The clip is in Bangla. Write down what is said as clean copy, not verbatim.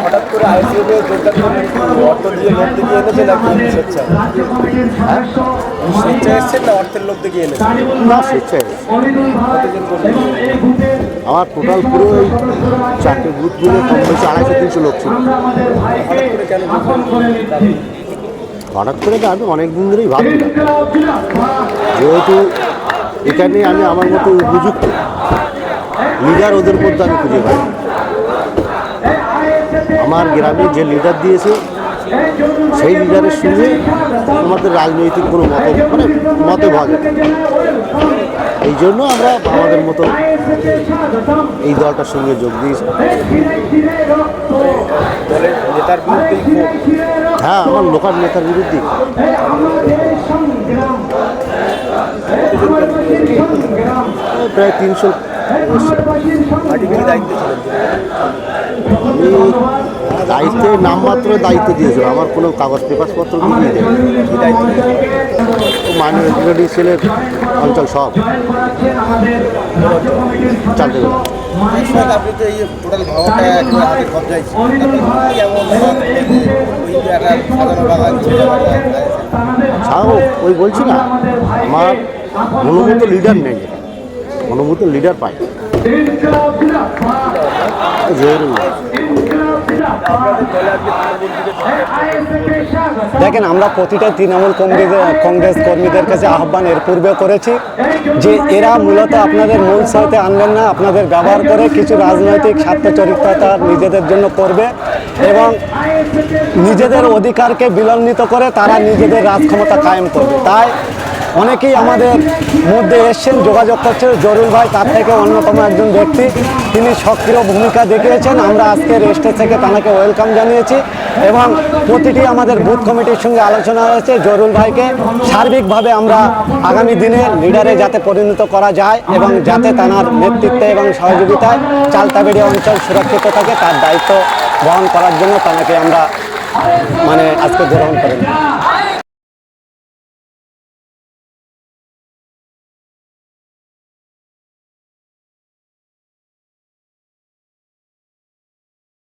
হঠাৎ করে আইএসএফে যোগদান করলেন, অর্থ দিয়ে লোক দেখিয়ে এনেছে নাকি স্বেচ্ছা? হ্যাঁ, স্বেচ্ছা এসছেন না অর্থের লোক দেখিয়ে এনেছে? না স্বেচ্ছায়। কতজন করলেন? আমার টোটাল পুরো ওই 4টে বুথ মিলে কম বেশি 250-300 লোক ছিল। হঠাৎ করে কেন যোগদান? হঠাৎ করে তো আমি অনেক দিন ধরেই ভাবছিলাম, যেহেতু এখানে আমি আমার মতো উপযুক্ত লিডার ওদের মধ্যে আমি খুঁজে পাই। আমার গ্রামে যে লিডার দিয়েছে সেই লিডারের সঙ্গে আমাদের রাজনৈতিক কোনো মতভেদ, এই জন্য আমরা আমাদের মতো এই দলটার সঙ্গে যোগ দিয়েছি। দলের নেতার বিরুদ্ধেই হ্যাঁ, আমার লোকাল নেতার বিরুদ্ধে। প্রায় 300। পার্টি কি দায়িত্ব ছিলেন? আমি দায়িত্বের নামমাত্র দায়িত্ব দিয়েছিল, আমার কোনো কাগজ পেপারপত্র দিয়ে দেয়। কি দায়িত্ব? মাইনরিটি সেলের অঞ্চল সব চালতে গেল। আপনি তো এই টোটাল ভাবটা একেবারে হাতে কবজায় ছিল, কেমন ওই একটা সাধারণ বাগান ছেড়ে ছাড়াও ওই বলছি না, আমার মনোমতো লিডার নেই, মনোমতো লিডার পাই জহিরুল্লাহ। দেখেন, আমরা প্রতিটা তৃণমূল কংগ্রেস কর্মীদের কাছে আহ্বান এর পূর্বে করেছি যে এরা মূলত আপনাদের মূল স্রোতে আনবেন না, আপনাদের ব্যবহার করে কিছু রাজনৈতিক স্বার্থচরিত্রতা নিজেদের জন্য করবে এবং নিজেদের অধিকারকে বিলম্বিত করে তারা নিজেদের রাজক্ষমতা কায়েম করবে। তাই অনেকেই আমাদের মধ্যে এসছেন, যোগাযোগ করছেন। জরুল ভাই তার থেকে অন্যতম একজন ব্যক্তি, তিনি সক্রিয় ভূমিকা দেখিয়েছেন। আমরা আজকের স্টেজ থেকে তাকে ওয়েলকাম জানিয়েছি এবং প্রতিটি আমাদের বুথ কমিটির সঙ্গে আলোচনা হয়েছে জরুল ভাইকে সার্বিকভাবে আমরা আগামী দিনে লিডারে যাতে পরিণত করা যায় এবং যাতে তার নেতৃত্বে এবং সহযোগিতায় চালতাবেড়িয়া অঞ্চল সুরক্ষিত থাকে তার দায়িত্ব বহন করার জন্য তাকে আমরা আজকে গ্রহণ করেন।